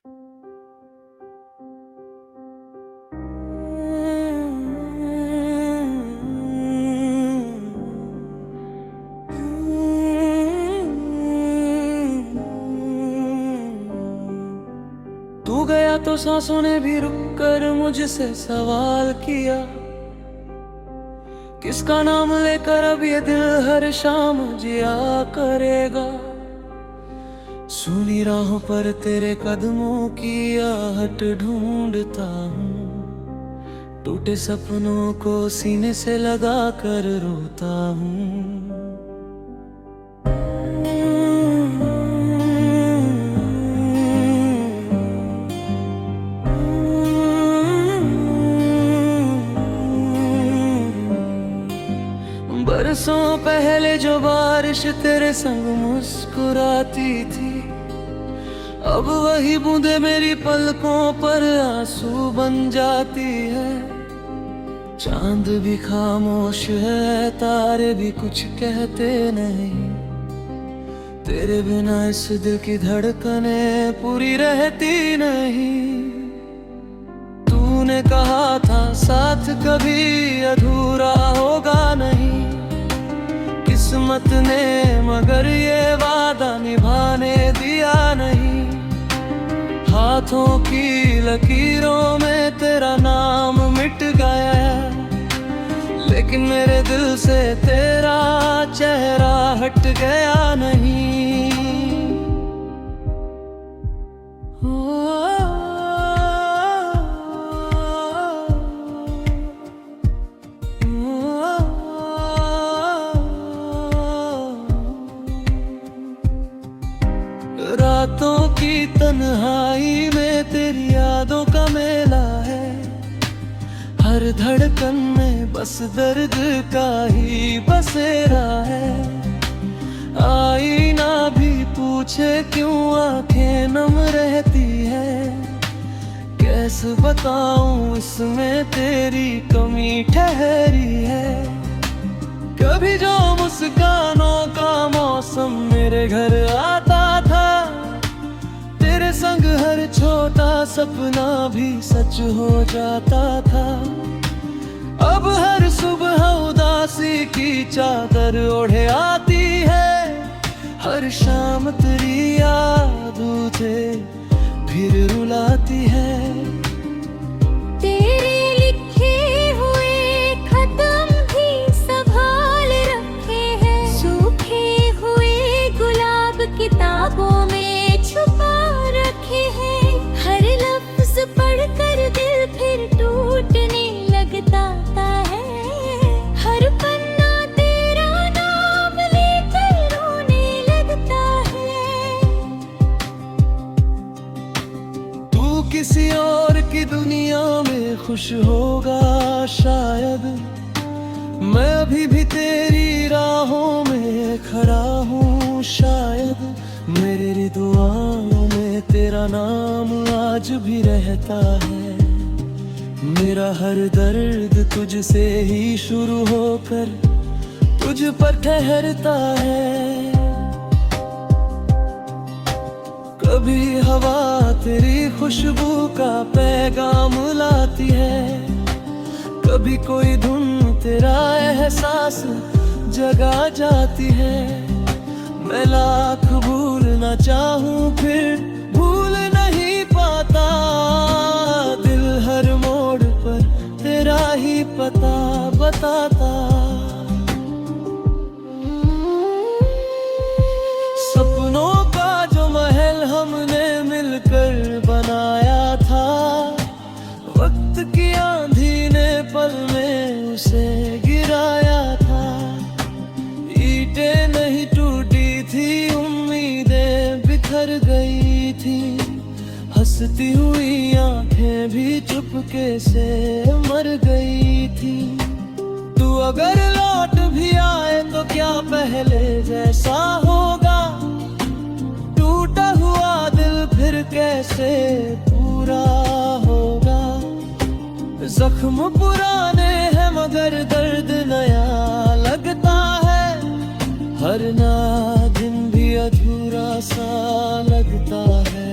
तू गया तो सांसों ने भी रुक कर मुझसे सवाल किया, किसका नाम लेकर अब ये दिल हर शाम जिया करेगा। सुनी राहों पर तेरे कदमों की आहट ढूंढता हूँ, टूटे सपनों को सीने से लगा कर रोता हूँ। बरसों पहले जो बारिश तेरे संग मुस्कुराती थी, अब वही बूंदे मेरी पलकों पर आंसू बन जाती है। चांद भी खामोश है, तारे भी कुछ कहते नहीं, तेरे बिना इस दिल की धड़कने पूरी रहती नहीं। तूने कहा था साथ कभी अधूरा होगा नहीं, किस्मत ने मगर ये वादा निभाने दिया नहीं। हाथों की लकीरों में तेरा नाम मिट गया, लेकिन मेरे दिल से तेरा चेहरा हट गया नहीं। रातों की तन्हाई में तेरी यादों का मेला है, हर धड़कन में बस दर्द का ही बसेरा है। आईना भी पूछे क्यों आंखें नम रहती है, कैसे बताऊं इसमें तेरी कमी ठहरी है। कभी जो मुस्कानों का मौसम मेरे घर आता था, तेरे संग हर छोटा सपना भी सच हो जाता था। अब हर सुबह उदासी की चादर ओढ़े आती है, हर शाम तेरी याद तुझे फिर रुलाती है। तेरे लिखे हुए खत्म भी संभाल रखे हैं, सूखे हुए गुलाब किताबों में छुपा रखे हैं। हर लफ्ज पढ़कर दिल फिर टूटने लगता है, हर पन्ना तेरा नाम लेकर रोने लगता है। तू किसी और की दुनिया में खुश होगा शायद, मैं अभी भी तेरी राहों में खड़ा हूँ शायद। मेरी दुआओं में तेरा नाम आज भी रहता है, मेरा हर दर्द तुझसे ही शुरू होकर तुझ पर ठहरता है। कभी हवा तेरी खुशबू का पैगाम लाती है, कभी कोई धुन तेरा एहसास जगा जाती है। मैं लाख भूलना चाहूँ फिर भूल नहीं पाता, दिल हर मोड़ पर तेरा ही पता बताता। सपनों का जो महल हमने मिलकर बनाया था, वक्त की आंधी ने पल में उसे गिराया था। ईंटें नहीं टूटी थी, उम्मीदें बिखर गई थी, हंसती हुई आंखें भी चुपके से मर गई थी। तू अगर लौट भी आए तो क्या पहले जैसा होगा, टूटा हुआ दिल फिर कैसे पूरा होगा। जख्म पुराने हैं मगर दर्द नया लगता है, हर नया दिन भी अधूरा सा लगता है।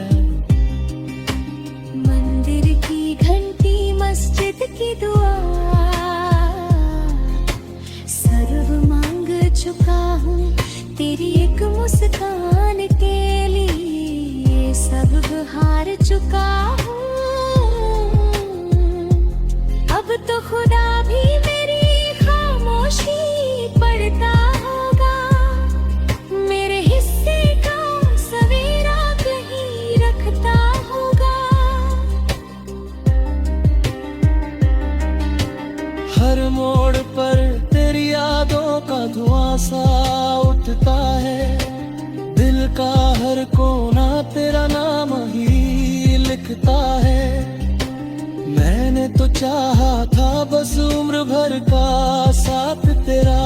चुका हूँ। अब तो खुदा भी मेरी खामोशी पढ़ता होगा, मेरे हिस्से का सवेरा कहीं रखता होगा। हर मोड़ पर तेरी यादों का धुआं सा उठता है, दिल का हर कोना तेरा नाम ही लिखता है। मैंने तो चाहा था बस उम्र भर का साथ तेरा,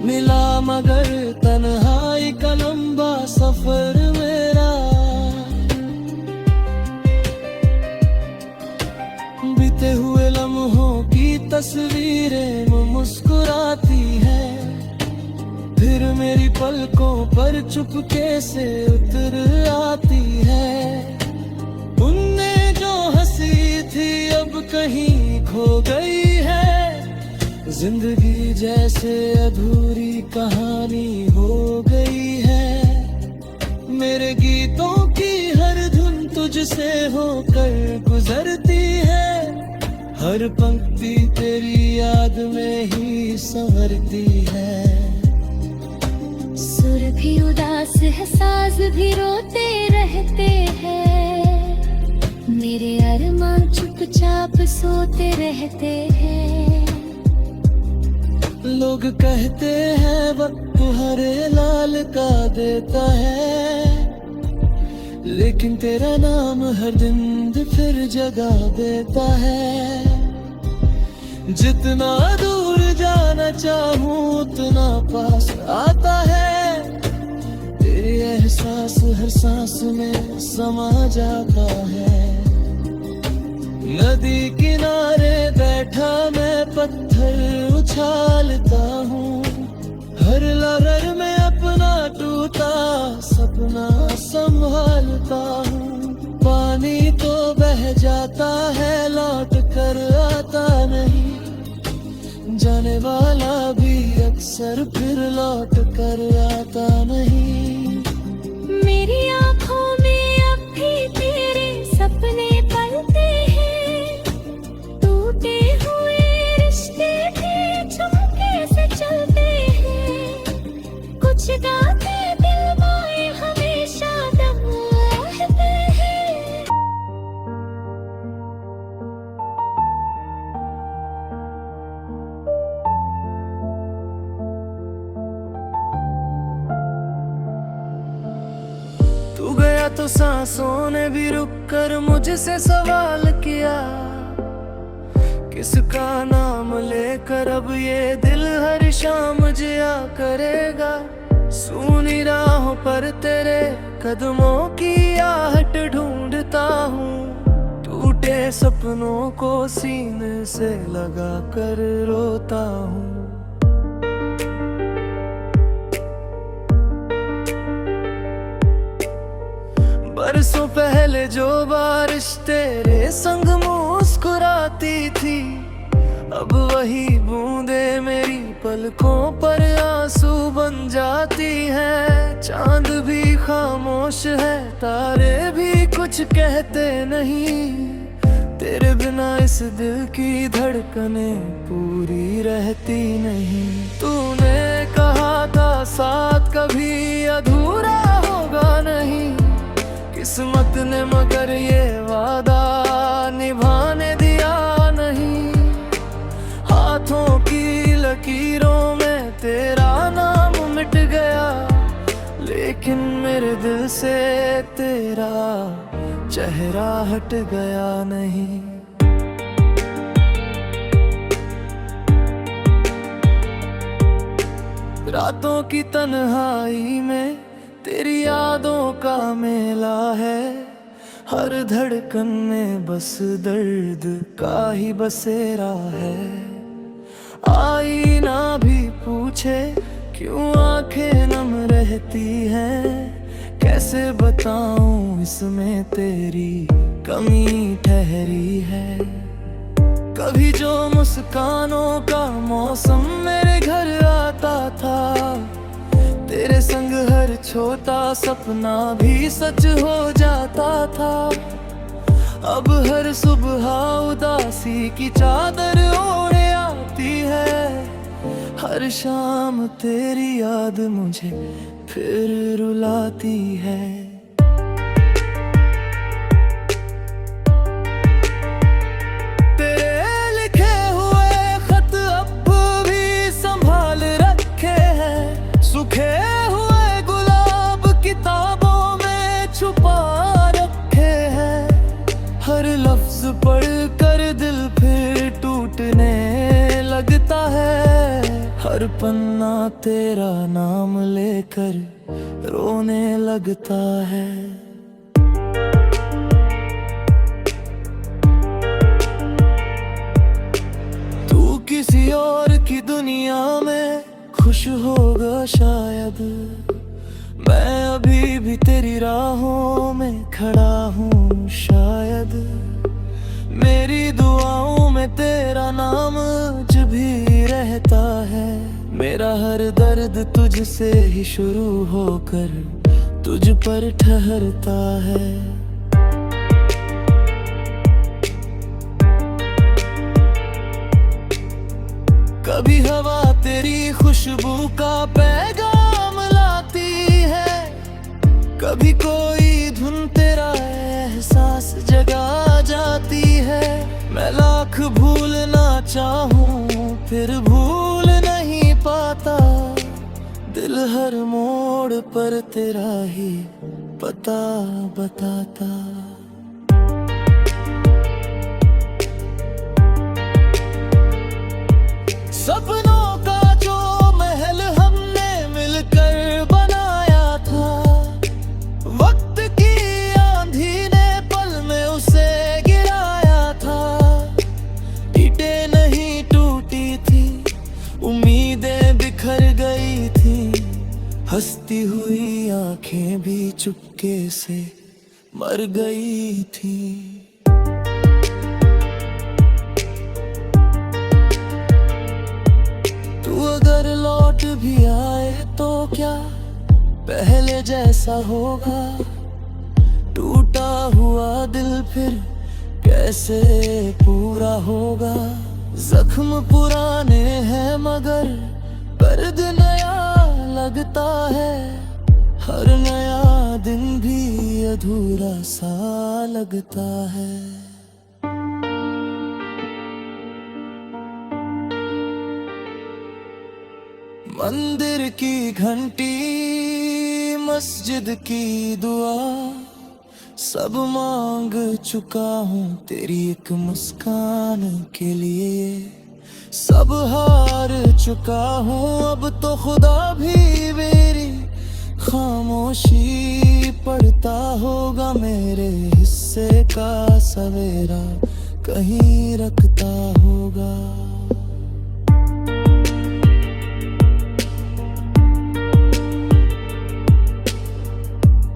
मिला मगर तन्हाई का लंबा सफर मेरा। बीते हुए लम्हों की तस्वीरें मुस्कुराती है, फिर मेरी पलकों पर चुपके से उतर आती है। उनने जो हंसी थी अब कहीं खो गई है, जिंदगी जैसे अधूरी कहानी हो गई है। मेरे गीतों की हर धुन तुझसे होकर गुजरती है, हर पंक्ति तेरी याद में ही संवरती है। सुर भी उदास है, साज भी रोते रहते हैं, मेरे अरमान चुपचाप सोते रहते हैं। लोग कहते हैं वक्त हरे लाल का देता है, लेकिन तेरा नाम हर दिन फिर जगा देता है। जितना दूर जाना चाहूं उतना पास आता है, तेरे एहसास हर सांस में समा जाता है। नदी किनारे बैठा मैं पत्थर उछालता हूँ, हर लहर में अपना टूटा सपना संभालता हूँ। पानी तो बह जाता है लौट कर आता नहीं, जाने वाला भी अक्सर फिर लौट कर आता नहीं। मेरी आँखों में अब भी तेरे सपने पलते हैं, टूटे हुए रिश्ते भी झुमके से चलते हैं। कुछ गाते दिल में हमेशा दम रहते हैं। तू गया तो सांसों ने भी रुक कर मुझसे सवाल किया, किसका नाम लेकर अब ये दिल हर शाम जिया करेगा। सूनी राहों पर तेरे कदमों की आहट ढूंढता हूँ, टूटे सपनों को सीने से लगा कर रोता हूँ। बरसों पहले जो बारिश तेरे संग मुस्कुराती थी, अब वही बूंदे मेरी पलकों पर आंसू बन जाती हैं। चांद भी खामोश है, तारे भी कुछ कहते नहीं, तेरे बिना इस दिल की धड़कनें पूरी रहती नहीं। तूने कहा था साथ कभी अधूरा होगा नहीं, किस्मत ने मगर ये वादा निभाने दिया नहीं। हाथों की लकीरों में तेरा नाम मिट गया, लेकिन मेरे दिल से तेरा चेहरा हट गया नहीं। रातों की तन्हाई में तेरी यादों का मेला है, हर धड़कन में बस दर्द का ही बसेरा है। आईना भी पूछे क्यों आंखें नम रहती हैं, कैसे बताऊं इसमें तेरी कमी ठहरी है। कभी जो मुस्कानों का मौसम मेरे घर आता था, तेरे संग हर छोटा सपना भी सच हो जाता था। अब हर सुबह उदासी की चादर ओढ़े आती है। हर शाम तेरी याद मुझे फिर रुलाती है। तेरे लिखे हुए खत अब भी संभाल रखे हैं। सूखे हुए गुलाब किताबों में छुपा रखे हैं। हर लफ्ज पढ़ कर दिल फिर टूटने लगता है। हर पन्ना तेरा नाम लेकर रोने लगता है। तू किसी और की दुनिया में खुश होगा शायद। मैं अभी भी तेरी राहों में खड़ा हूँ शायद। मेरी दुआओं में तेरा नाम आज भी रहता है। मेरा हर दर्द तुझसे ही शुरू होकर तुझ पर ठहरता है। कभी हवा तेरी खुशबू का पैगाम लाती है। कभी कोई धुन तेरा एहसास जगा जाती है। मैं लाख भूलना चाहूं फिर भूल नहीं पाता। दिल हर मोड़ पर तेरा ही पता बताता। सपनों का जो महल हमने मिलकर बनाया था। वक्त की आंधी ने पल में उसे गिराया था। ईंटें नहीं टूटी थी, उम्मीदें बिखर गई थी। हंसती हुई आंखें भी चुपके से मर गई थी। तू अगर लौट भी आए तो क्या पहले जैसा होगा। टूटा हुआ दिल फिर कैसे पूरा होगा। जख्म पुराने हैं मगर दर्द नया लगता है। हर नया दिन भी अधूरा सा लगता है। मंदिर की घंटी, मस्जिद की दुआ, सब मांग चुका हूँ तेरी एक मुस्कान के लिए। सब हार चुका हूँ अब तो खुदा भी मेरी खामोशी पढ़ता होगा। मेरे हिस्से का सवेरा कहीं रखता होगा।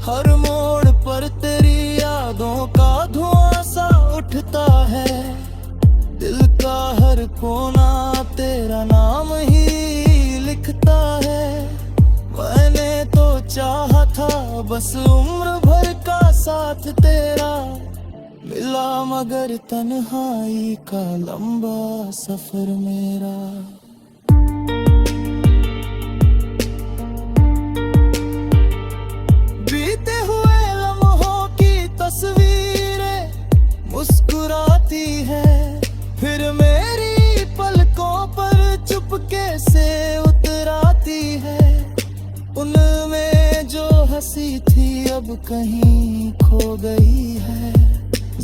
हर मोड़ पर तेरी यादों का धुआं सा उठता है। दिल का हर कोना तेरा नाम ही लिखता है। मैंने तो चाहा था बस उम्र भर का साथ तेरा। मिला मगर तन्हाई का लंबा सफर मेरा। बीते हुए लम्हों की तस्वीरें मुस्कुराती है। फिर मेरी पलकों पर चुपके से उतराती है। उनमें जो हंसी थी अब कहीं खो गई है।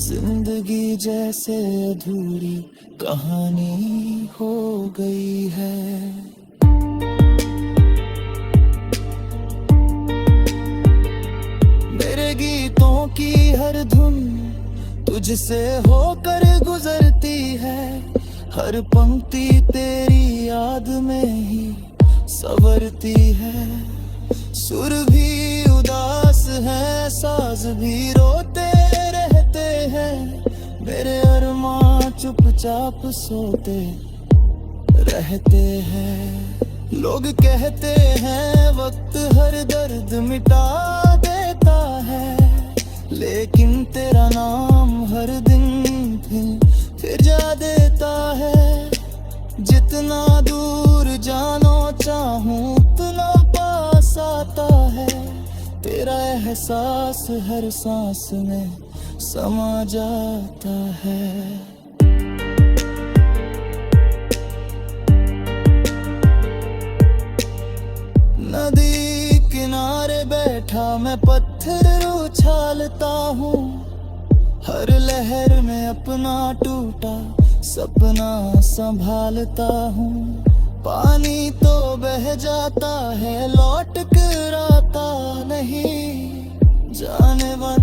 जिंदगी जैसे अधूरी कहानी हो गई है। मेरे गीतों की हर धुन तुझसे होकर गुजरती है। हर पंक्ति तेरी याद में ही संवरती है। सुर भी उदास है, साज भी रोते रहते हैं। मेरे अरमां चुपचाप सोते रहते हैं। लोग कहते हैं वक्त हर दर्द मिटा देता है, लेकिन तेरा नाम हर दिन फिर जा देता है। जितना दूर जानो चाहूं उतना पास आता है, तेरा एहसास हर सांस में समा जाता है। नदी किनारे बैठा मैं पत्थर उछालता हूँ, हर लहर में अपना टूटा सपना संभालता हूँ। पानी तो बह जाता है लौट कर आता नहीं, जाने वाला